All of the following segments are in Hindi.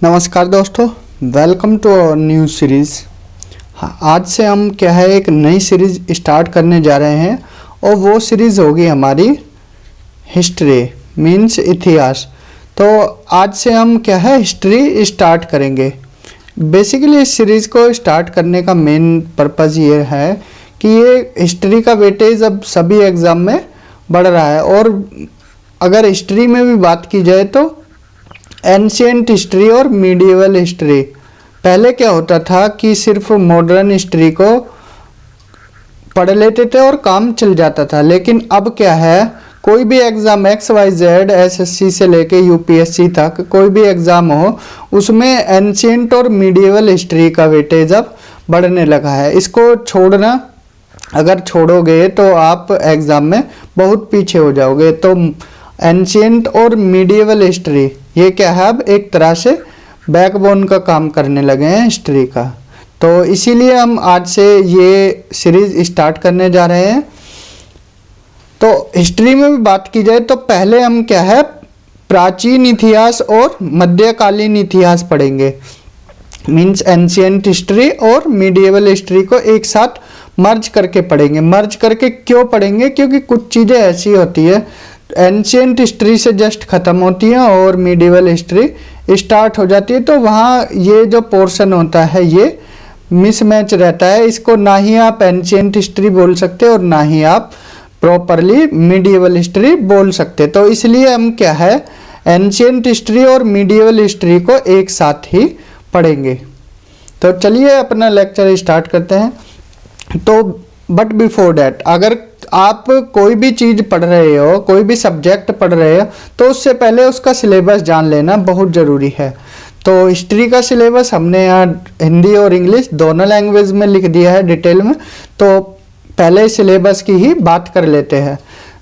नमस्कार दोस्तों, welcome to our new series. आज से हम क्या है एक नई सीरीज़ स्टार्ट करने जा रहे हैं और वो सीरीज़ होगी हमारी हिस्ट्री मीन्स इतिहास। तो आज से हम क्या है हिस्ट्री स्टार्ट करेंगे। बेसिकली इस सीरीज़ को स्टार्ट करने का मेन पर्पज़ ये है कि ये हिस्ट्री का वेटेज अब सभी एग्ज़ाम में बढ़ रहा है। और अगर हिस्ट्री में भी बात की जाए तो एंशिएंट हिस्ट्री और मीडिएवल हिस्ट्री, पहले क्या होता था कि सिर्फ मॉडर्न हिस्ट्री को पढ़ लेते थे और काम चल जाता था। लेकिन अब क्या है, कोई भी एग्ज़ाम XYZ SSC से लेके UPSC तक कोई भी एग्ज़ाम हो, उसमें एंशिएंट और मीडिएवल हिस्ट्री का वेटेज अब बढ़ने लगा है। इसको छोड़ना, अगर छोड़ोगे तो आप एग्ज़ाम में बहुत पीछे हो जाओगे। तो एंशिएंट और मीडिएवल हिस्ट्री ये क्या है, अब एक तरह से बैकबोन का काम करने लगे हैं हिस्ट्री का। तो इसीलिए हम आज से ये सीरीज़ स्टार्ट करने जा रहे हैं। तो हिस्ट्री में भी बात की जाए तो पहले हम क्या है प्राचीन इतिहास और मध्यकालीन इतिहास पढ़ेंगे। मीन्स एंशिएंट हिस्ट्री और मीडिएवल हिस्ट्री को एक साथ मर्ज करके पढ़ेंगे। मर्ज करके क्यों पढ़ेंगे? क्योंकि कुछ चीज़ें ऐसी होती है एंशिएंट हिस्ट्री से जस्ट ख़त्म होती है और मीडिएवल हिस्ट्री स्टार्ट हो जाती है। तो वहाँ ये जो पोर्शन होता है ये मिसमैच रहता है। इसको ना ही आप एंशिएंट हिस्ट्री बोल सकते और ना ही आप प्रॉपरली मीडिएवल हिस्ट्री बोल सकते। तो इसलिए हम क्या है एंशिएंट हिस्ट्री और मीडिएवल हिस्ट्री को एक साथ ही पढ़ेंगे। तो चलिए अपना लेक्चर स्टार्ट करते हैं। तो बट बिफोर डैट, अगर आप कोई भी चीज़ पढ़ रहे हो, कोई भी सब्जेक्ट पढ़ रहे हो, तो उससे पहले उसका सिलेबस जान लेना बहुत ज़रूरी है। तो हिस्ट्री का सिलेबस हमने यहाँ हिंदी और इंग्लिश दोनों लैंग्वेज में लिख दिया है डिटेल में। तो पहले सिलेबस की ही बात कर लेते हैं।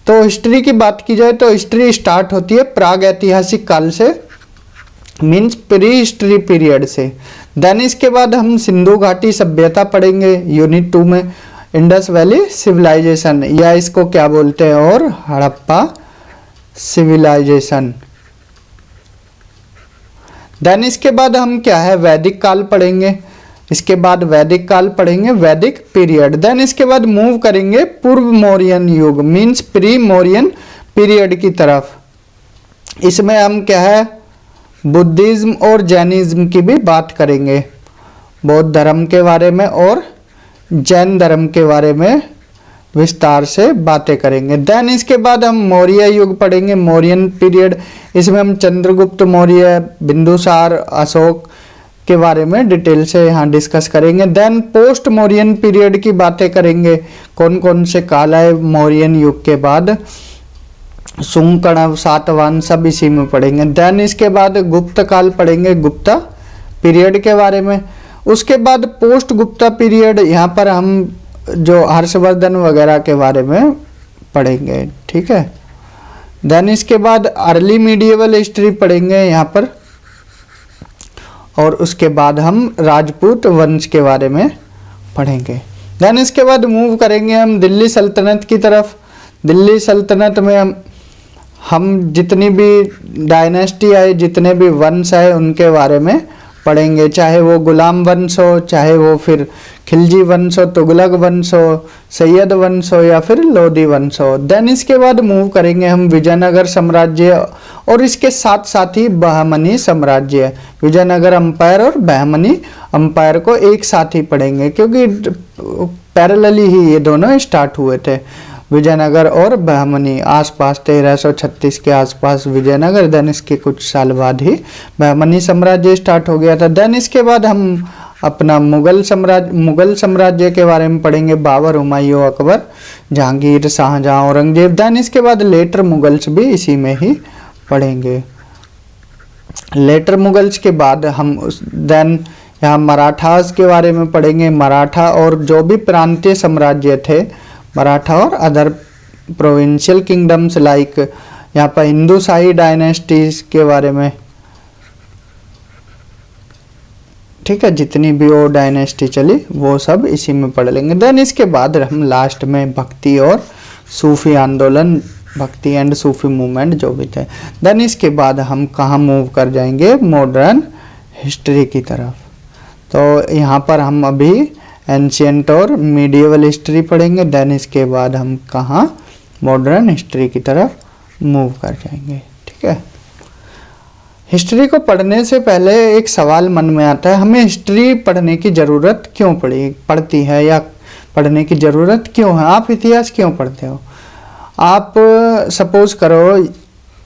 तो हिस्ट्री की बात की जाए तो हिस्ट्री स्टार्ट होती है प्राग ऐतिहासिक काल से, मीन्स प्री हिस्ट्री पीरियड से। देन इसके बाद हम सिंधु घाटी सभ्यता पढ़ेंगे यूनिट 2 में, इंडस वैली सिविलाइजेशन या इसको क्या बोलते हैं और हड़प्पा सिविलाइजेशन। देन इसके बाद हम क्या है वैदिक काल पढ़ेंगे। इसके बाद वैदिक काल पढ़ेंगे, वैदिक पीरियड। देन इसके बाद मूव करेंगे पूर्व मौर्यन युग मीन्स प्री मौर्यन पीरियड की तरफ। इसमें हम क्या है बुद्धिज्म और जैनिज्म की भी बात करेंगे, बौद्ध धर्म के बारे में और जैन धर्म के बारे में विस्तार से बातें करेंगे। देन इसके बाद हम मौर्य युग पढ़ेंगे, मौर्यन पीरियड। इसमें हम चंद्रगुप्त मौर्य, बिंदुसार, अशोक के बारे में डिटेल से यहाँ डिस्कस करेंगे। देन पोस्ट मौर्यन पीरियड की बातें करेंगे, कौन कौन से काल आए मौर्यन युग के बाद, शुंग, कणव, सातवाहन सब इसी में पढ़ेंगे। देन इसके बाद गुप्त काल पढ़ेंगे, गुप्ता पीरियड के बारे में। उसके बाद पोस्ट गुप्ता पीरियड, यहाँ पर हम जो हर्षवर्धन वगैरह के बारे में पढ़ेंगे, ठीक है। देन इसके बाद अर्ली मीडिएवल हिस्ट्री पढ़ेंगे यहाँ पर, और उसके बाद हम राजपूत वंश के बारे में पढ़ेंगे। देन इसके बाद मूव करेंगे हम दिल्ली सल्तनत की तरफ। दिल्ली सल्तनत में हम जितनी भी डायनेस्टी आए, जितने भी वंश आए उनके बारे में पढ़ेंगे, चाहे वो गुलाम वंश हो, चाहे वो फिर खिलजी वंश हो, तुगलक वंश हो, सैयद वंश हो या फिर लोधी वंश हो। देन इसके बाद मूव करेंगे हम विजयनगर साम्राज्य और इसके साथ साथ ही बहमनी साम्राज्य। विजयनगर अंपायर और बहमनी अंपायर को एक साथ ही पढ़ेंगे क्योंकि पैरेलली ही ये दोनों स्टार्ट हुए थे, विजयनगर और बहमनी। आसपास 1336 के आसपास विजयनगर, देन इसके कुछ साल बाद ही बहमनी साम्राज्य स्टार्ट हो गया था। देन इसके बाद हम अपना मुगल साम्राज्य के बारे में पढ़ेंगे, बाबर, हुमायूं, अकबर, जहांगीर, शाहजहां, औरंगजेब। देन इसके बाद लेटर मुगल्स भी इसी में ही पढ़ेंगे। लेटर मुगल्स के बाद हम देन यहाँ मराठास के बारे में पढ़ेंगे, मराठा और जो भी प्रांतीय साम्राज्य थे, मराठा और अदर प्रोविंशियल किंगडम्स लाइक यहाँ पर हिंदूशाही डायनेस्टीज के बारे में, ठीक है, जितनी भी वो डायनेस्टी चली वो सब इसी में पढ़ लेंगे। देन इसके बाद हम लास्ट में भक्ति और सूफी आंदोलन, भक्ति एंड सूफी मूवमेंट जो भी थे। देन इसके बाद हम कहाँ मूव कर जाएंगे, मॉडर्न हिस्ट्री की तरफ। तो यहाँ पर हम अभी एंशियंट और मीडिएवल हिस्ट्री पढ़ेंगे, देन इसके बाद हम कहाँ मॉडर्न हिस्ट्री की तरफ मूव कर जाएंगे। ठीक है, हिस्ट्री को पढ़ने से पहले एक सवाल मन में आता है, हमें हिस्ट्री पढ़ने की ज़रूरत क्यों पड़ती है या पढ़ने की ज़रूरत क्यों है? आप इतिहास क्यों पढ़ते हो? आप सपोज करो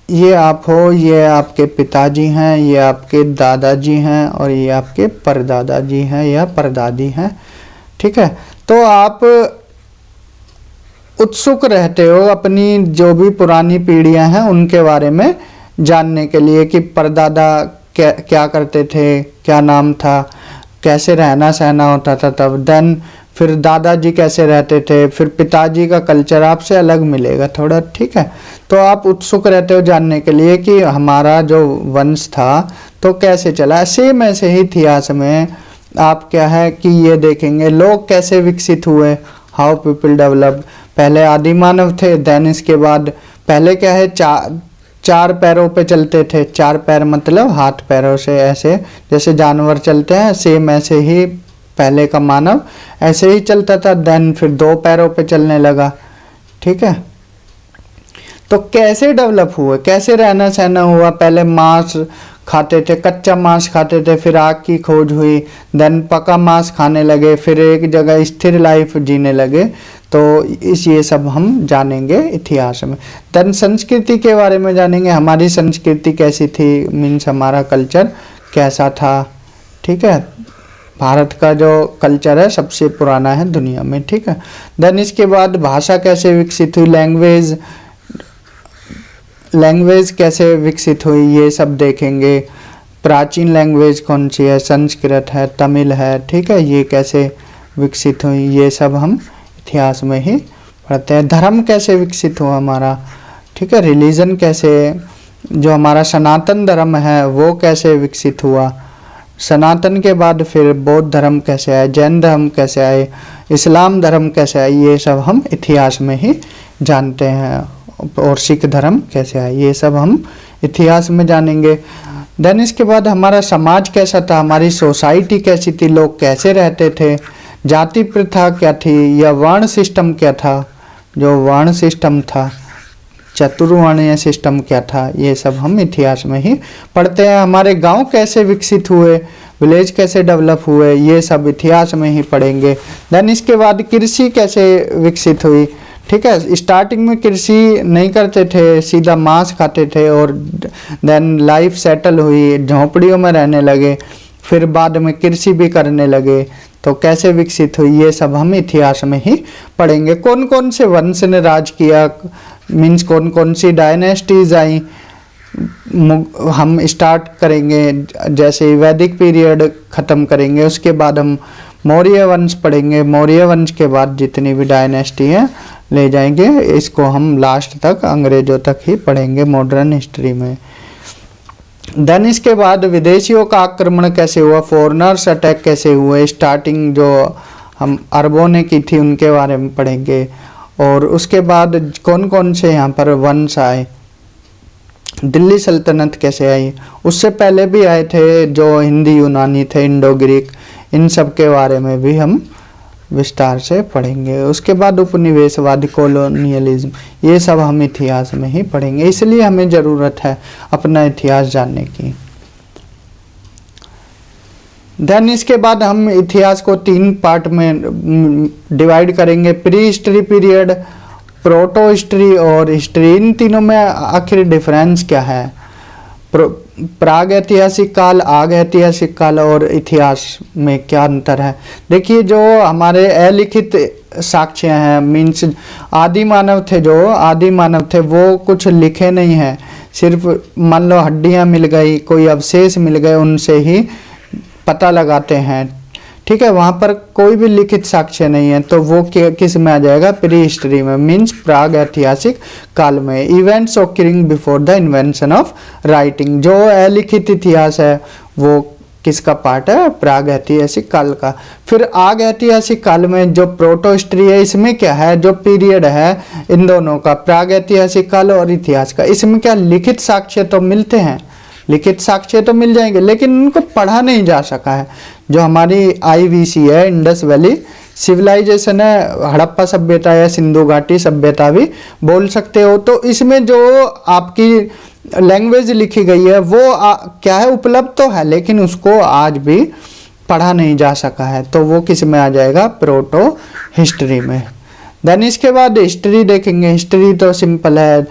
ये आप हो, ये आपके पिताजी हैं, ये आपके दादाजी हैं और ये आपके परदादाजी हैं या परदादी हैं। ठीक है, तो आप उत्सुक रहते हो अपनी जो भी पुरानी पीढ़ियां हैं उनके बारे में जानने के लिए कि परदादा क्या करते थे, क्या नाम था, कैसे रहना सहना होता था तब, देन फिर दादाजी कैसे रहते थे, फिर पिताजी का कल्चर आपसे अलग मिलेगा थोड़ा। ठीक है, तो आप उत्सुक रहते हो जानने के लिए कि हमारा जो वंश था तो कैसे चला। सेम ऐसे ही इतिहास में आप क्या है कि ये देखेंगे लोग कैसे विकसित हुए, हाउ पीपल डेवलप। पहले आदि मानव थे, देन इसके बाद पहले क्या है चार पैरों पे चलते थे। चार पैर मतलब हाथ पैरों से, ऐसे जैसे जानवर चलते हैं सेम ऐसे ही पहले का मानव ऐसे ही चलता था। देन फिर दो पैरों पे चलने लगा। ठीक है, तो कैसे डेवलप हुए, कैसे रहना सहना हुआ। पहले मांस खाते थे, कच्चा मांस खाते थे, फिर आग की खोज हुई, देन पका मांस खाने लगे, फिर एक जगह स्थिर लाइफ जीने लगे। तो ये सब हम जानेंगे इतिहास में। देन संस्कृति के बारे में जानेंगे, हमारी संस्कृति कैसी थी, मीन्स हमारा कल्चर कैसा था। ठीक है, भारत का जो कल्चर है सबसे पुराना है दुनिया में। ठीक है, देन इसके बाद भाषा कैसे विकसित हुई, लैंग्वेज कैसे विकसित हुई, ये सब देखेंगे। प्राचीन लैंग्वेज कौन सी है, संस्कृत है, तमिल है। ठीक है, ये कैसे विकसित हुई, ये सब हम इतिहास में ही पढ़ते हैं। धर्म कैसे विकसित हुआ हमारा। ठीक है, रिलीजन कैसे, जो हमारा सनातन धर्म है वो कैसे विकसित हुआ। सनातन के बाद फिर बौद्ध धर्म कैसे आए, जैन धर्म कैसे आए, इस्लाम धर्म कैसे आए, ये सब हम इतिहास में ही जानते हैं। और सिख धर्म कैसे आए, ये सब हम इतिहास में जानेंगे। देन इसके बाद हमारा समाज कैसा था, हमारी सोसाइटी कैसी थी, लोग कैसे रहते थे, जाति प्रथा क्या थी या वर्ण सिस्टम क्या था, जो वर्ण सिस्टम था, चतुर्वर्णीय सिस्टम क्या था, ये सब हम इतिहास में ही पढ़ते हैं। हमारे गांव कैसे विकसित हुए, विलेज कैसे डेवलप हुए, ये सब इतिहास में ही पढ़ेंगे। देन इसके बाद कृषि कैसे विकसित हुई। ठीक है, स्टार्टिंग में कृषि नहीं करते थे, सीधा मांस खाते थे और देन लाइफ सेटल हुई, झोंपड़ियों में रहने लगे, फिर बाद में कृषि भी करने लगे। तो कैसे विकसित हुई, ये सब हम इतिहास में ही पढ़ेंगे। कौन कौन से वंश ने राज किया, मीन्स कौन कौन सी डायनेस्टीज आई, हम स्टार्ट करेंगे। जैसे वैदिक पीरियड ख़त्म करेंगे, उसके बाद हम मौर्य वंश पढ़ेंगे। मौर्य वंश के बाद जितनी भी डायनेस्टी है ले जाएंगे, इसको हम लास्ट तक अंग्रेजों तक ही पढ़ेंगे मॉडर्न हिस्ट्री में। देन इसके बाद विदेशियों का आक्रमण कैसे हुआ, फॉरेनर्स अटैक कैसे हुए, स्टार्टिंग जो हम अरबों ने की थी उनके बारे में पढ़ेंगे। और उसके बाद कौन कौन से यहाँ पर वंश आए, दिल्ली सल्तनत कैसे आई, उससे पहले भी आए थे जो हिंदी यूनानी थे, इंडो ग्रीक, इन सब के बारे में भी हम विस्तार से पढ़ेंगे। उसके बाद उपनिवेशवाद, कॉलोनियलिज्म, ये सब हम इतिहास में ही पढ़ेंगे। इसलिए हमें ज़रूरत है अपना इतिहास जानने की। देन इसके बाद हम इतिहास को 3 पार्ट में डिवाइड करेंगे, pre history period, proto history और हिस्ट्री। इन तीनों में आखिर डिफरेंस क्या है, प्राग ऐतिहासिक काल, आग ऐतिहासिक काल और इतिहास में क्या अंतर है। देखिए, जो हमारे अलिखित साक्ष्य हैं, मीन्स आदि मानव थे वो कुछ लिखे नहीं हैं, सिर्फ मान लो हड्डियां मिल गई, कोई अवशेष मिल गए, उनसे ही पता लगाते हैं। ठीक है, वहाँ पर कोई भी लिखित साक्ष्य नहीं है, तो वो किस में आ जाएगा, प्री हिस्ट्री में, मीन्स प्राग ऐतिहासिक काल में। Events occurring before the invention of writing, जो अलिखित इतिहास है वो किसका पार्ट है, प्राग ऐतिहासिक काल का। फिर आग ऐतिहासिक काल में जो प्रोटो हिस्ट्री है, इसमें क्या है, जो पीरियड है इन दोनों का, प्राग ऐतिहासिक काल और इतिहास का, इसमें क्या लिखित साक्ष्य तो मिलते हैं, लिखित साक्ष्य तो मिल जाएंगे, लेकिन उनको पढ़ा नहीं जा सका है। जो हमारी IVC है, इंडस वैली सिविलाइजेशन है, हड़प्पा सभ्यता या सिंधु घाटी सभ्यता भी बोल सकते हो। तो इसमें जो आपकी लैंग्वेज लिखी गई है वो क्या है, उपलब्ध तो है, लेकिन उसको आज भी पढ़ा नहीं जा सका है। तो वो किस में आ जाएगा, प्रोटो हिस्ट्री में। देन इसके बाद हिस्ट्री देखेंगे। हिस्ट्री तो सिंपल है,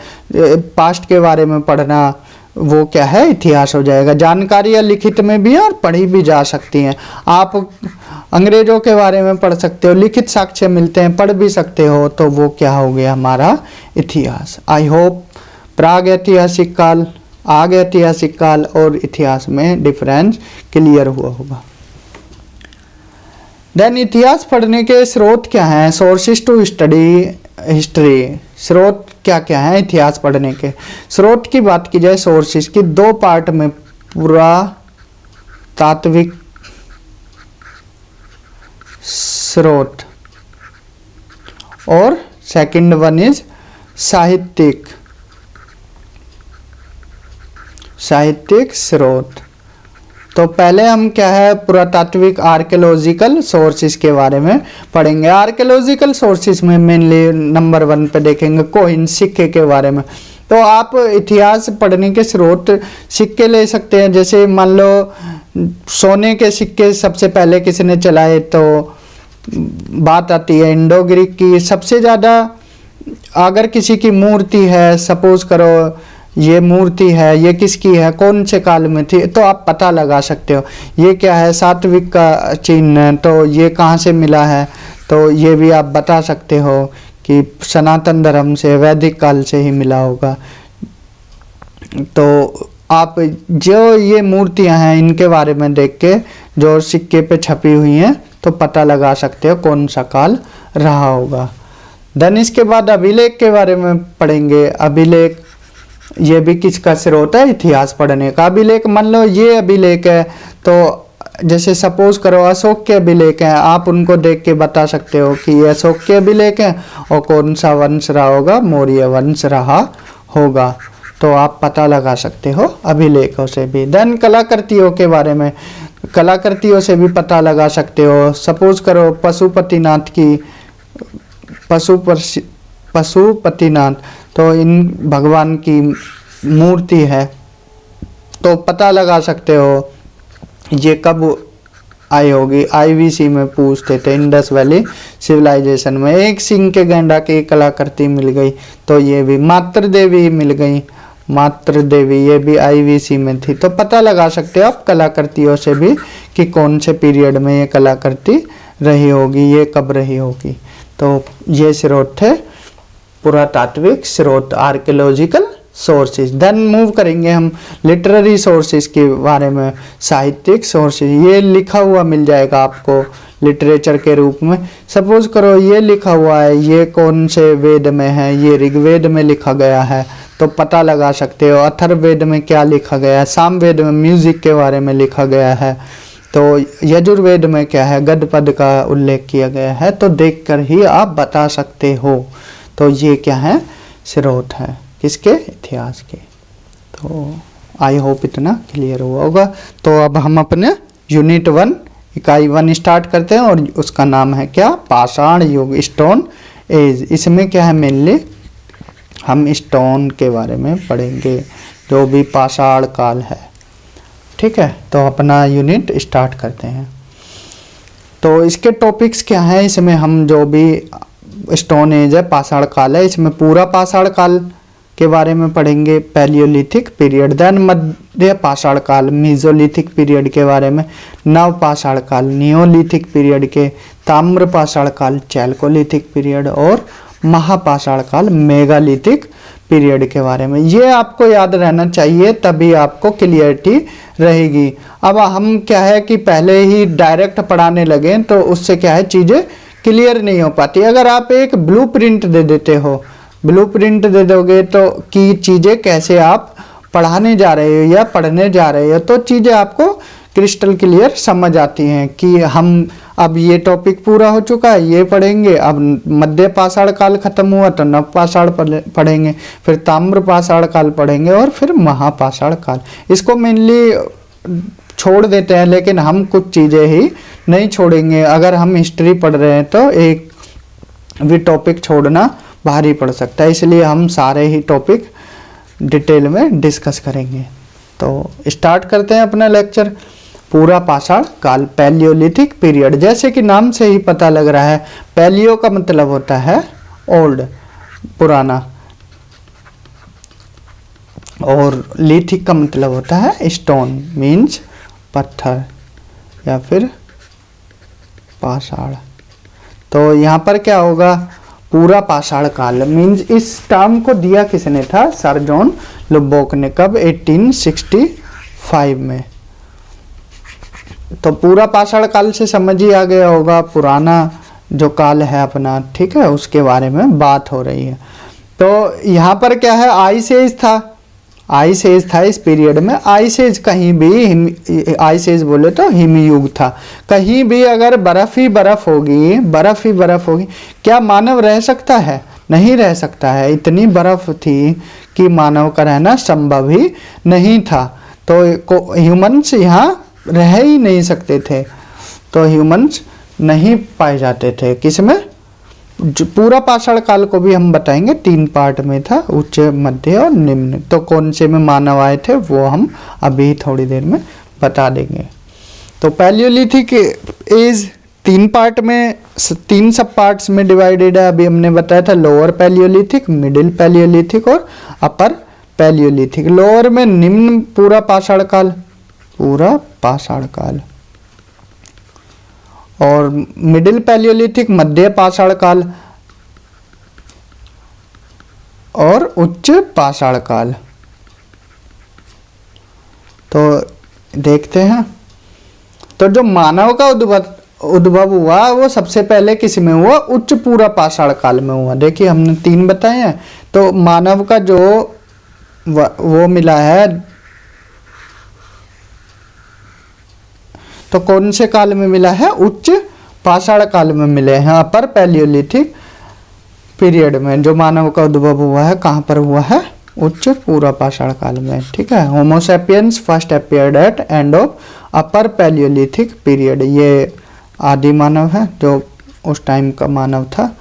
पास्ट के बारे में पढ़ना, वो क्या है, इतिहास हो जाएगा। जानकारियाँ लिखित में भी है और पढ़ी भी जा सकती हैं। आप अंग्रेजों के बारे में पढ़ सकते हो, लिखित साक्ष्य मिलते हैं, पढ़ भी सकते हो, तो वो क्या हो गया हमारा इतिहास। आई होप प्राग ऐतिहासिक काल, आग ऐतिहासिक काल और इतिहास में डिफरेंस क्लियर हुआ होगा। देन इतिहास पढ़ने के स्रोत क्या हैं, सोर्सेज टू स्टडी हिस्ट्री। स्रोत क्या क्या है इतिहास पढ़ने के। स्रोत की बात की जाए, सोर्सेज की दो पार्ट में, पुरातात्विक स्रोत और सेकंड वन इज साहित्यिक स्रोत। तो पहले हम क्या है, पुरातात्विक आर्कियोलॉजिकल सोर्सेज के बारे में पढ़ेंगे। आर्कियोलॉजिकल सोर्सेज में मेनली नंबर 1 पे देखेंगे कोइन, सिक्के के बारे में। तो आप इतिहास पढ़ने के स्रोत सिक्के ले सकते हैं। जैसे मान लो सोने के सिक्के सबसे पहले किसने चलाए, तो बात आती है इंडो ग्रीक की। सबसे ज़्यादा अगर किसी की मूर्ति है, सपोज करो ये मूर्ति है, ये किसकी है, कौन से काल में थी, तो आप पता लगा सकते हो। ये क्या है, सात्विक का चिन्ह है, तो ये कहाँ से मिला है, तो ये भी आप बता सकते हो कि सनातन धर्म से, वैदिक काल से ही मिला होगा। तो आप जो ये मूर्तियां हैं इनके बारे में देख के जो सिक्के पे छपी हुई हैं तो पता लगा सकते हो कौन सा काल रहा होगा। देन इसके बाद अभिलेख के बारे में पढ़ेंगे। अभिलेख ये भी किसका स्रोत है, इतिहास पढ़ने का। अभिलेख मान लो ये अभिलेख है, तो जैसे सपोज करो अशोक के अभिलेख हैं, आप उनको देख के बता सकते हो कि ये अशोक के अभिलेख हैं और कौन सा वंश रहा होगा, मौर्य वंश रहा होगा। तो आप पता लगा सकते हो अभिलेखों से भी। देन कलाकृतियों के बारे में, कलाकृतियों से भी पता लगा सकते हो। सपोज करो पशुपतिनाथ की, पशुपतिनाथ, तो इन भगवान की मूर्ति है, तो पता लगा सकते हो ये कब आई होगी। IVC में पूछते थे, इंडस वैली सिविलाइजेशन में। एक सिंह के गैंडा की कलाकृति मिल गई, तो ये भी मातृ देवी मिल गई, मातृ देवी ये भी IVC में थी। तो पता लगा सकते हो आप कलाकृतियों से भी कि कौन से पीरियड में ये कलाकृति रही होगी, ये कब रही होगी। तो ये स्रोत थे पुरातात्विक स्रोत, आर्कियोलॉजिकल सोर्सेज। देन मूव करेंगे हम लिटरेरी सोर्सेज के बारे में, साहित्यिक सोर्सेज। ये लिखा हुआ मिल जाएगा आपको लिटरेचर के रूप में। सपोज करो ये लिखा हुआ है, ये कौन से वेद में है, ये ऋग्वेद में लिखा गया है, तो पता लगा सकते हो। अथर्ववेद में क्या लिखा गया है, सामवेद में म्यूजिक के बारे में लिखा गया है, तो यजुर्वेद में क्या है, गद्यपद का उल्लेख किया गया है। तो देखकर ही आप बता सकते हो। तो ये क्या है, स्रोत है किसके, इतिहास के। तो आई होप इतना क्लियर हुआ होगा। तो अब हम अपने यूनिट 1 इकाई 1 स्टार्ट करते हैं और उसका नाम है क्या, पाषाण युग, स्टोन एज। इसमें क्या है, मेनली हम स्टोन के बारे में पढ़ेंगे, जो भी पाषाण काल है। ठीक है, तो अपना यूनिट स्टार्ट करते हैं। तो इसके टॉपिक्स क्या हैं, इसमें हम जो भी स्टोन एज है, पाषाण काल है, इसमें पूरा पाषाण काल के बारे में पढ़ेंगे, पैलियोलिथिक पीरियड। देन मध्य पाषाण काल, मीजोलिथिक पीरियड के बारे में, नव पाषाण काल, नियोलिथिक पीरियड के, ताम्र पाषाण काल, चैल्कोलिथिक पीरियड और महापाषाण काल, मेगालिथिक पीरियड के बारे में। ये आपको याद रहना चाहिए, तभी आपको क्लियरिटी रहेगी। अब हम क्या है कि पहले ही डायरेक्ट पढ़ाने लगे तो उससे क्या है, चीज़ें क्लियर नहीं हो पाती। अगर आप एक ब्लूप्रिंट दे देते हो, ब्लूप्रिंट दे दोगे तो कि चीज़ें कैसे आप पढ़ाने जा रहे हो या पढ़ने जा रहे हो, तो चीज़ें आपको क्रिस्टल क्लियर समझ आती हैं कि हम अब ये टॉपिक पूरा हो चुका है, ये पढ़ेंगे। अब मध्य पाषाण काल खत्म हुआ तो नव पाषाण पढ़ेंगे, फिर ताम्र पाषाण काल पढ़ेंगे और फिर महापाषाण काल। इसको मेनली छोड़ देते हैं, लेकिन हम कुछ चीज़ें ही नहीं छोड़ेंगे। अगर हम हिस्ट्री पढ़ रहे हैं तो एक भी टॉपिक छोड़ना भारी पड़ सकता है, इसलिए हम सारे ही टॉपिक डिटेल में डिस्कस करेंगे। तो स्टार्ट करते हैं अपना लेक्चर। पूरा पाषाण काल, पैलियोलिथिक पीरियड। जैसे कि नाम से ही पता लग रहा है, पैलियो का मतलब होता है ओल्ड, पुराना, और लिथिक का मतलब होता है स्टोन, मीन्स पत्थर या फिर पाषाण। तो यहाँ पर क्या होगा, पूरा पाषाण काल मीन्स इस टर्म को दिया किसने था, सर जॉन लुबॉक ने। कब, 1865 में। तो पूरा पाषाण काल से समझ ही आ गया होगा, पुराना जो काल है अपना, ठीक है, उसके बारे में बात हो रही है। तो यहाँ पर क्या है, आइस एज था, आइस एज था इस पीरियड में। आइस एज कहीं भी, आइस एज बोले तो हिमयुग था। कहीं भी अगर बर्फ ही बर्फ होगी, बर्फ ही बर्फ होगी, क्या मानव रह सकता है? नहीं रह सकता है। इतनी बर्फ थी कि मानव का रहना संभव ही नहीं था। तो ह्यूमंस यहाँ रह ही नहीं सकते थे, तो ह्यूमंस नहीं पाए जाते थे। किसमें? पूरा पाषाण काल को भी हम बताएंगे, 3 पार्ट में था, उच्च, मध्य और निम्न। तो कौन से में मानव आए थे वो हम अभी थोड़ी देर में बता देंगे। तो पैलियोलिथिक एज 3 पार्ट में, 3 सब पार्ट्स में डिवाइडेड है। अभी हमने बताया था लोअर पैलियोलिथिक, मिडिल पैलियोलिथिक और अपर पैलियोलिथिक। लोअर में निम्न पूरा पाषाण काल, पूरा पाषाण काल, और मिडिल पैलियोलिथिक मध्य पाषाण काल, और उच्च पाषाण काल। तो देखते हैं, तो जो मानव का उद्भव हुआ वो सबसे पहले किस में हुआ, उच्च पूरा पाषाण काल में हुआ। देखिए हमने 3 बताए हैं, तो मानव का जो वो मिला है, तो कौन से काल में मिला है, उच्च पाषाण काल में मिले हैं। अपर पैलियोलिथिक पीरियड में जो मानव का उद्भव हुआ है, कहाँ पर हुआ है, उच्च पूरा पाषाण काल में, ठीक है। Homo sapiens first appeared at end of upper Palaeolithic period. ये आदि मानव है जो उस टाइम का मानव था।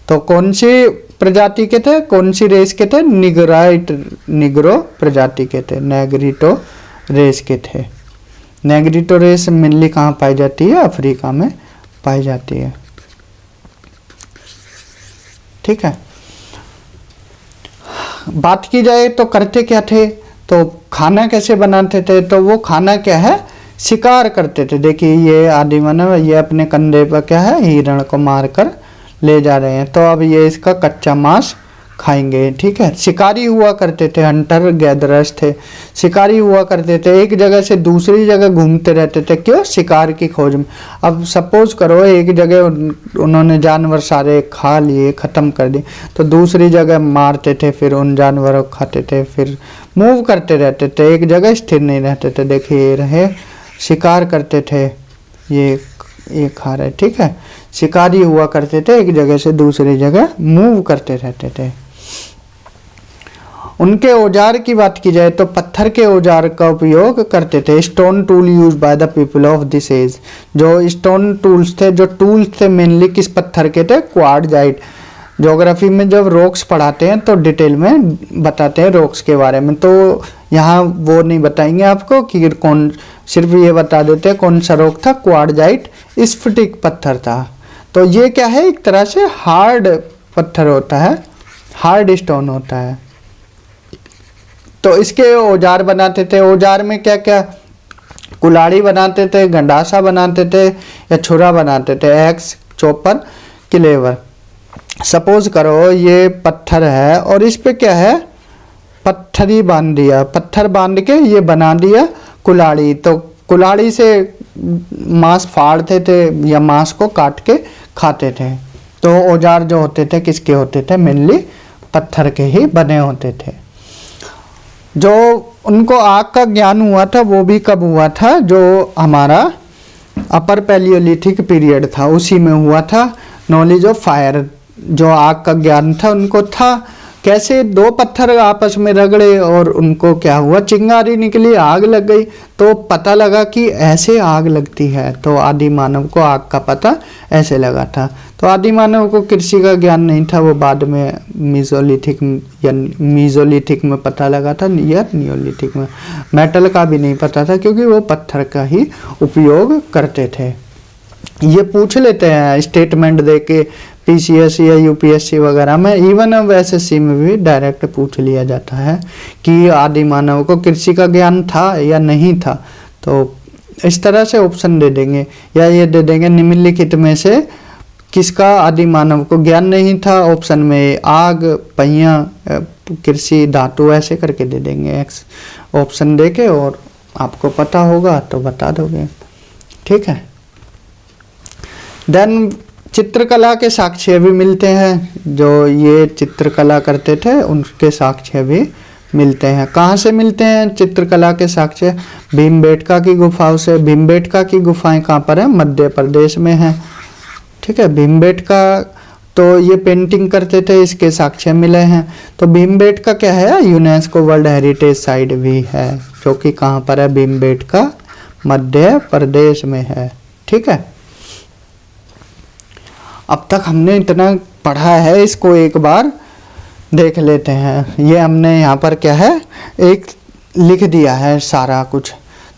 तो कौन सी प्रजाति के थे, कौन सी रेस के थे, निग्रो प्रजाति के थे, नेग्रिटो रेस के थे। नेग्रिटो रेस मेनली कहाँ पाई जाती है, अफ्रीका में पाई जाती है, ठीक है। बात की जाए तो करते क्या थे, तो खाना कैसे बनाते थे, तो वो खाना क्या है, शिकार करते थे। देखिए ये आदि मानव, ये अपने कंधे पर क्या है, हिरण को मारकर ले जा रहे हैं, तो अब ये इसका कच्चा मांस खाएंगे, ठीक है। शिकारी हुआ करते थे, हंटर गैदरर्स थे, शिकारी हुआ करते थे, एक जगह से दूसरी जगह घूमते रहते थे, क्यों, शिकार की खोज में। अब सपोज करो एक जगह उन्होंने जानवर सारे खा लिए, ख़त्म कर दिए, तो दूसरी जगह मारते थे, फिर उन जानवरों को खाते थे, फिर मूव करते रहते थे, एक जगह स्थिर नहीं रहते थे। देखिए ये रहे, शिकार करते थे, ये खा रहे, ठीक है। शिकारी हुआ करते थे, एक जगह से दूसरी जगह मूव करते रहते थे। उनके औजार की बात की जाए तो पत्थर के औजार का उपयोग करते थे। Stone tool use by the people of this age. जो स्टोन टूल्स थे, जो टूल्स थे मेनली किस पत्थर के थे, क्वार्टजाइट। ज्योग्राफी में जब रॉक्स पढ़ाते हैं तो डिटेल में बताते हैं रॉक्स के बारे में, तो यहाँ वो नहीं बताएंगे आपको कि कौन, सिर्फ ये बता देते हैं कौन सा रॉक था, क्वार्टजाइट स्फटिक पत्थर था। तो ये क्या है, एक तरह से हार्ड पत्थर होता है, हार्ड स्टोन होता है। तो इसके औजार बनाते थे। औजार में क्या क्या, कुल्हाड़ी बनाते थे, गंडासा बनाते थे या छुरा बनाते थे, एक्स, चॉपर, क्लेवर। सपोज करो ये पत्थर है और इस पे क्या है, पत्थर ही बांध दिया, पत्थर बांध के ये बना दिया कुल्हाड़ी। तो कुल्हाड़ी से मांस फाड़ते थे या मांस को काट के खाते थे। तो औजार जो होते थे किसके होते थे, मेनली पत्थर के ही बने होते थे। जो उनको आग का ज्ञान हुआ था वो भी कब हुआ था, जो हमारा अपर पैलियोलिथिक पीरियड था, उसी में हुआ था। नॉलेज ऑफ फायर, जो आग का ज्ञान था उनको था। कैसे दो पत्थर आपस में रगड़े और उनको क्या हुआ, चिंगारी निकली, आग लग गई, तो पता लगा कि ऐसे आग लगती है। तो आदि मानव को आग का पता ऐसे लगा था। तो आदि मानव को कृषि का ज्ञान नहीं था, वो बाद में मीजोलिथिक में पता लगा था या नियोलिथिक में। मेटल का भी नहीं पता था क्योंकि वो पत्थर का ही उपयोग करते थे। ये पूछ लेते हैं स्टेटमेंट दे के पीसीएस या यूपीएससी वगैरह में, इवन अब एसएससी में भी डायरेक्ट पूछ लिया जाता है कि आदि मानव को कृषि का ज्ञान था या नहीं था। तो इस तरह से ऑप्शन दे देंगे, या ये दे देंगे निम्नलिखित में से किसका आदि मानव को ज्ञान नहीं था। ऑप्शन में आग, पहिया, कृषि, धातु, ऐसे करके दे देंगे एक्स ऑप्शन दे के, और आपको पता होगा तो बता दोगे। ठीक है। देन चित्रकला के साक्ष्य भी मिलते हैं, जो ये चित्रकला करते थे उनके साक्ष्य भी मिलते हैं। कहाँ से मिलते हैं चित्रकला के साक्ष्य? भीमबेटका की गुफाओं से। भीमबेटका की गुफाएं कहाँ पर है? मध्य प्रदेश में है। ठीक है। भीमबेटका तो ये पेंटिंग करते थे, इसके साक्ष्य मिले हैं। तो भीमबेटका क्या है? यूनेस्को वर्ल्ड हेरिटेज साइट भी है, जो कि कहाँ पर है? भीमबेटका मध्य प्रदेश में है। ठीक है। अब तक हमने इतना पढ़ा है, इसको एक बार देख लेते हैं। ये हमने यहाँ पर क्या है, एक लिख दिया है सारा कुछ,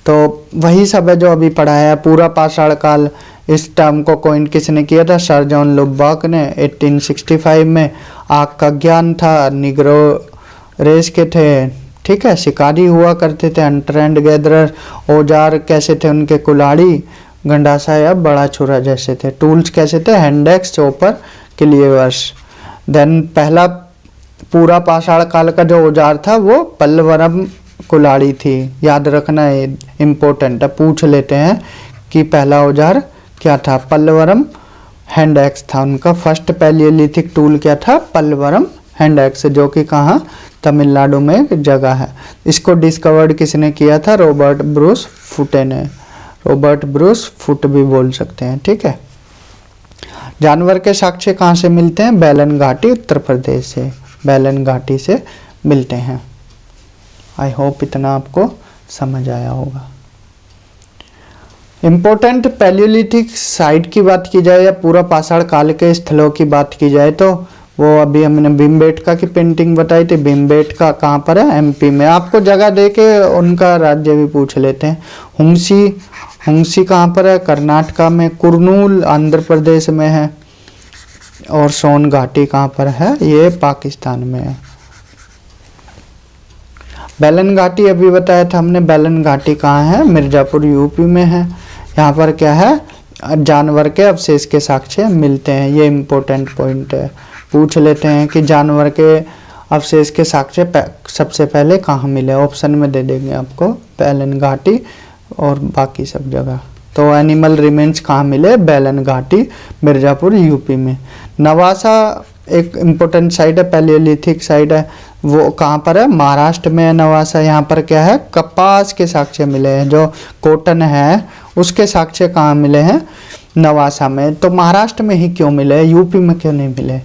तो वही सब है जो अभी पढ़ा है। पूरा पाषाण काल, इस टर्म को कॉइन किसने किया था? सर जॉन लुबाक ने 1865 में। आग का ज्ञान था, निग्रो रेस के थे। ठीक है। शिकारी हुआ करते थे, हंटर एंड गैदरर। औजार कैसे थे उनके? कुल्हाड़ी, गंडासा या बड़ा छुरा जैसे थे। टूल्स कैसे थे? हैंडेक्स, चॉपर, क्लियवर्स। देन पहला पूरा पाषाण काल का जो औजार था वो पल्लवरम कुल्हाड़ी थी। याद रखना है, इम्पोर्टेंट है, पूछ लेते हैं कि पहला औजार क्या था? पल्लवरम हैंडेक्स था उनका। फर्स्ट पैलियोलिथिक टूल क्या था? पल्लवरम हैंडेक्स, जो कि कहाँ? तमिलनाडु में एक जगह है। इसको डिस्कवर्ड किसने किया था? रॉबर्ट ब्रूस फुटे ने। रॉबर्ट ब्रूस फुट भी बोल सकते हैं। ठीक है। जानवर के साक्ष्य कहाँ से मिलते हैं? बैलन घाटी, उत्तर प्रदेश से। बैलन घाटी से मिलते हैं। आई होप इतना आपको समझ आया होगा। इम्पोर्टेंट पैलियोलिथिक साइट की बात की जाए या पूरा पाषाण काल के स्थलों की बात की जाए तो वो अभी हमने भीमबेटका की पेंटिंग बताई थी। भीमबेटका कहाँ पर है? एमपी में। आपको जगह दे के उनका राज्य भी पूछ लेते हैं। हुंसी कहाँ पर है? कर्नाटका में। कुरनूल आंध्र प्रदेश में है। और सोन घाटी कहाँ पर है? ये पाकिस्तान में है। बैलन घाटी अभी बताया था हमने। बैलन घाटी कहाँ है? मिर्जापुर यूपी में है। यहाँ पर क्या है? जानवर के अवशेष के साक्ष्य मिलते हैं। ये इम्पोर्टेंट पॉइंट है, पूछ लेते हैं कि जानवर के अवशेष के साक्ष्य सबसे पहले कहाँ मिले। ऑप्शन में दे देंगे आपको, बैलन घाटी और बाकी सब जगह। तो एनिमल रिमेन्स कहाँ मिले? बैलन घाटी, मिर्जापुर यूपी में। नवासा एक इम्पोर्टेंट साइट है, पैलियोलिथिक साइट है। वो कहाँ पर है? महाराष्ट्र में है नवासा। यहाँ पर क्या है? कपास के साक्ष्य मिले हैं। जो कॉटन है उसके साक्ष्य कहाँ मिले हैं? नवासा में। तो महाराष्ट्र में ही क्यों मिले, यूपी में क्यों नहीं मिले?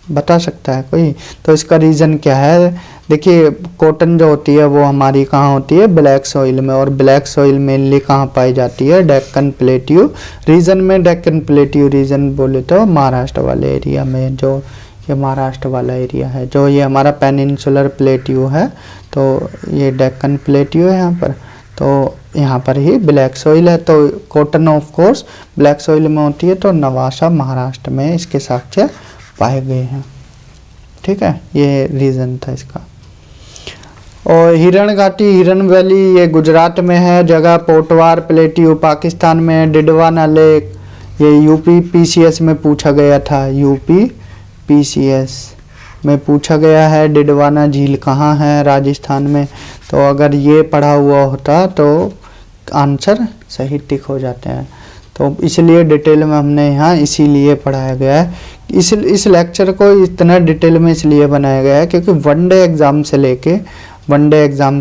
बता सकता है कोई? तो इसका रीज़न क्या है? देखिए, कॉटन जो होती है वो हमारी कहाँ होती है? ब्लैक सॉइल में। और ब्लैक सॉइल मेनली कहाँ पाई जाती है? डेक्कन प्लेट्यू रीजन में। डेक्कन प्लेट्यू रीजन बोले तो महाराष्ट्र वाले एरिया में, जो ये महाराष्ट्र वाला एरिया है। जो ये हमारा पेनिनसुलर प्लेट्यू है, तो ये डेक्कन प्लेट्यू है यहाँ पर। तो यहाँ पर ही ब्लैक सॉइल है। तो cotton of course black soil में होती है, तो नवासा महाराष्ट्र में इसके साक्ष्य पाए गए हैं। ठीक है, ये रीज़न था इसका। और हिरण घाटी, हिरन वैली, ये गुजरात में है जगह। पोटवार प्लेट्यू पाकिस्तान में। डिडवाना लेक, ये यूपी पीसीएस में पूछा गया था। यूपी पीसीएस में पूछा गया है। डिडवाना झील कहाँ है? राजस्थान में। तो अगर ये पढ़ा हुआ होता तो आंसर सही टिक हो जाते हैं। तो इसलिए डिटेल में हमने यहाँ इसीलिए पढ़ाया गया है। इस लेक्चर को इतना डिटेल में इसलिए बनाया गया है क्योंकि वनडे एग्ज़ाम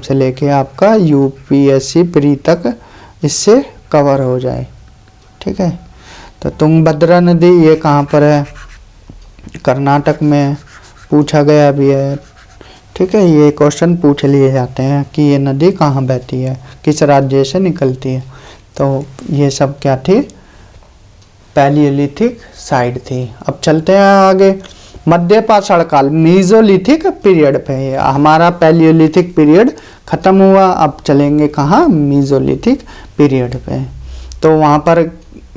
से लेके आपका यूपीएससी प्री तक इससे कवर हो जाए। ठीक है। तो तुंगभद्रा नदी ये कहाँ पर है, कर्नाटक में पूछा गया भी है, ठीक है। ये क्वेश्चन पूछ लिए जाते हैं कि ये नदी कहाँ बहती है, किस राज्य से निकलती है। तो ये सब क्या थी, पैलियोलिथिक साइड थी। अब चलते हैं आगे, मध्य पाषाण काल, मीजोलिथिक पीरियड पे। हमारा पैलियोलिथिक पीरियड खत्म हुआ, अब चलेंगे कहाँ, मीजोलिथिक पीरियड पे। तो वहाँ पर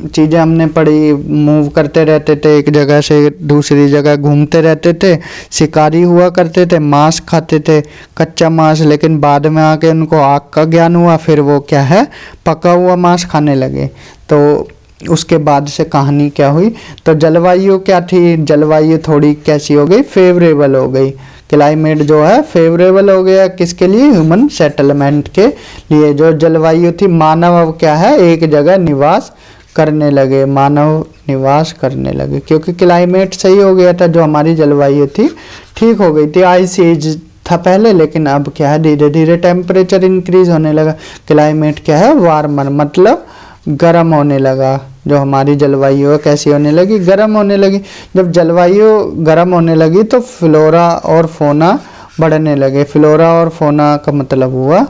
चीज़ें हमने पढ़ी, मूव करते रहते थे, एक जगह से दूसरी जगह घूमते रहते थे, शिकारी हुआ करते थे, मांस खाते थे, कच्चा मांस, लेकिन बाद में आके उनको आग का ज्ञान हुआ, फिर वो क्या है, पका हुआ मांस खाने लगे। तो उसके बाद से कहानी क्या हुई, तो जलवायु क्या थी, जलवायु थोड़ी कैसी हो गई, फेवरेबल हो गई। क्लाइमेट जो है फेवरेबल हो गया, किसके लिए, ह्यूमन सेटलमेंट के लिए। जो जलवायु थी, मानव अब क्या है, एक जगह निवास करने लगे, मानव निवास करने लगे, क्योंकि क्लाइमेट सही हो गया था। जो हमारी जलवायु थी ठीक हो गई थी। आइस एज था पहले, लेकिन अब क्या है, धीरे धीरे टेम्परेचर इंक्रीज होने लगा, क्लाइमेट क्या है, वार्मर, मतलब गर्म होने लगा। जो हमारी जलवायु है कैसी होने लगी, गर्म होने लगी। जब जलवायु गर्म होने लगी तो फ्लोरा और फोना बढ़ने लगे। फ्लोरा और फोना का मतलब हुआ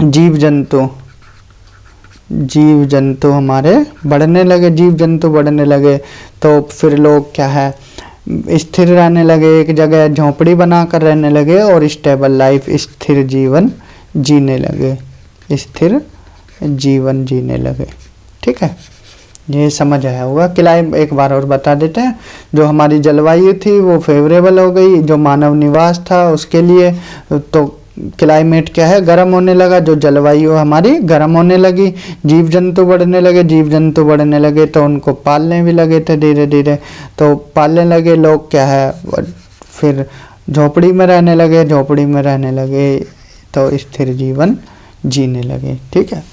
जीव जंतु, जीव जंतु हमारे बढ़ने लगे, जीव जंतु बढ़ने लगे। तो फिर लोग क्या है, स्थिर रहने लगे, एक जगह झोंपड़ी बनाकर रहने लगे और स्टेबल लाइफ, स्थिर जीवन जीने लगे, स्थिर जीवन जीने लगे, ठीक है। ये समझ आया होगा। एक बार और बता देते हैं, जो हमारी जलवायु थी वो फेवरेबल हो गई, जो मानव निवास था उसके लिए, तो क्लाइमेट क्या है, गर्म होने लगा। जो जलवायु हमारी गर्म होने लगी, जीव जंतु बढ़ने लगे, जीव जंतु बढ़ने लगे तो उनको पालने भी लगे थे धीरे धीरे। तो पालने लगे लोग क्या है, फिर झोपड़ी में रहने लगे, झोपड़ी में रहने लगे तो स्थिर जीवन जीने लगे, ठीक है।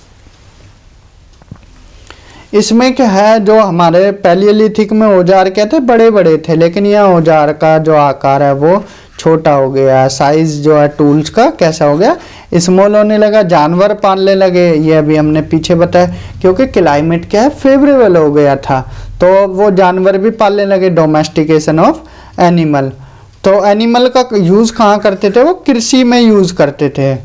इसमें क्या है, जो हमारे पैलियोलिथिक में औजार क्या थे, बड़े बड़े थे, लेकिन यह औजार का जो आकार है वो छोटा हो गया। साइज जो है टूल्स का कैसा हो गया, स्मॉल होने लगा। जानवर पालने लगे, ये अभी हमने पीछे बताया, क्योंकि क्लाइमेट क्या है, फेवरेबल हो गया था, तो वो जानवर भी पालने लगे। डोमेस्टिकेशन ऑफ एनिमल, तो एनिमल का यूज़ कहाँ करते थे, वो कृषि में यूज़ करते थे।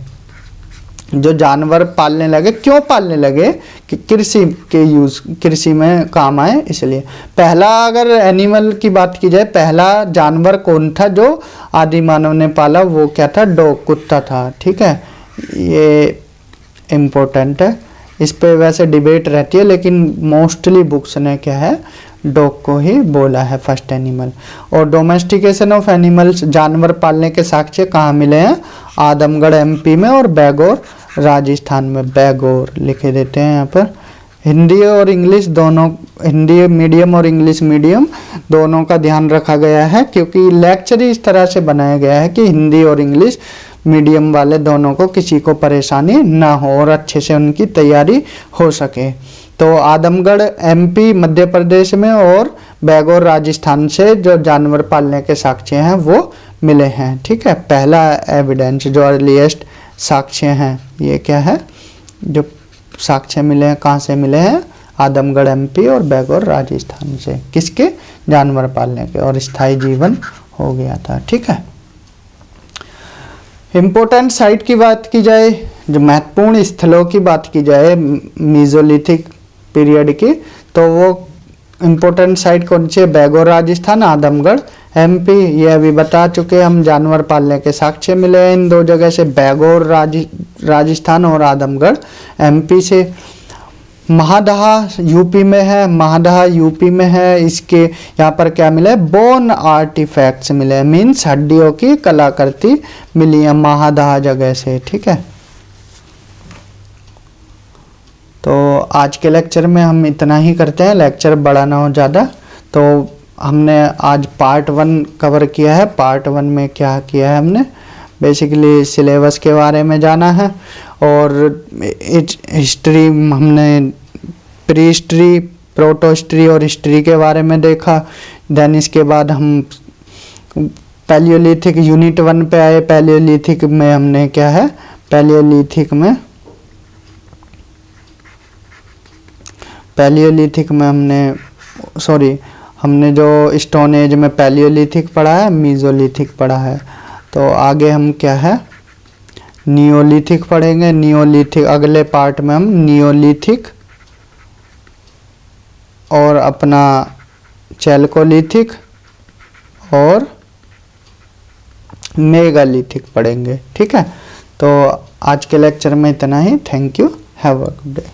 जो जानवर पालने लगे, क्यों पालने लगे, कि कृषि के यूज़, कृषि में काम आए इसलिए। पहला अगर एनिमल की बात की जाए, पहला जानवर कौन था जो आदि मानव ने पाला, वो क्या था, डॉग, कुत्ता था, ठीक है। ये इम्पोर्टेंट है, इस पे वैसे डिबेट रहती है, लेकिन मोस्टली बुक्स ने क्या है, डॉग को ही बोला है फर्स्ट एनिमल। और डोमेस्टिकेशन ऑफ एनिमल्स, जानवर पालने के साक्ष्य कहाँ मिले हैं, आदमगढ़ एमपी में और बैगोर राजस्थान में। बैगोर लिखे देते हैं यहाँ पर। हिंदी और इंग्लिश दोनों, हिंदी मीडियम और इंग्लिश मीडियम दोनों का ध्यान रखा गया है, क्योंकि लेक्चर ही इस तरह से बनाया गया है कि हिंदी और इंग्लिश मीडियम वाले दोनों को किसी को परेशानी ना हो और अच्छे से उनकी तैयारी हो सके। तो आदमगढ़ एमपी मध्य प्रदेश में और बैगोर राजस्थान से जो जानवर पालने के साक्ष्य हैं वो मिले हैं, ठीक है। पहला एविडेंस, जो अर्लीस्ट साक्ष्य हैं, ये क्या है, जो साक्ष्य मिले हैं, कहाँ से मिले हैं, आदमगढ़ एमपी और बैगोर राजस्थान से। किसके, जानवर पालने के, और स्थायी जीवन हो गया था, ठीक है। इम्पोर्टेंट साइट की बात की जाए, जो महत्वपूर्ण स्थलों की बात की जाए मीजोलिथिक पीरियड की, तो वो इम्पोर्टेंट साइट कौन सी है, बैगोर राजस्थान, आदमगढ़ एमपी, ये अभी बता चुके हम। जानवर पालने के साक्ष्य मिले हैं इन दो जगह से, बैगोर राजस्थान और आदमगढ़ एमपी से। महादहा यूपी में है, महादहा यूपी में है। इसके यहाँ पर क्या मिला है, बोन आर्टिफैक्ट्स मिले हैं, मीन्स हड्डियों की कलाकृति मिली है महादहा जगह से, ठीक है। तो आज के लेक्चर में हम इतना ही करते हैं, लेक्चर बड़ा ना हो ज़्यादा। तो हमने आज पार्ट 1 कवर किया है। पार्ट 1 में क्या किया है, हमने बेसिकली सिलेबस के बारे में जाना है, और हिस्ट्री हमने प्री हिस्ट्री, प्रोटो हिस्ट्री और हिस्ट्री के बारे में देखा। देन इसके बाद हम पैलियोलिथिक यूनिट 1 पे आए। पैलियोलिथिक में हमने क्या है, पैलियोलिथिक में पैलियोलिथिक में हमने जो स्टोन एज में पैलियोलिथिक पढ़ा है, मीजोलिथिक पढ़ा है। तो आगे हम क्या है, नियोलिथिक पढ़ेंगे। नियोलिथिक अगले पार्ट में हम नियोलिथिक और अपना चैल्कोलिथिक और मेगालिथिक पढ़ेंगे। ठीक है, तो आज के लेक्चर में इतना ही। Thank you, have a good day.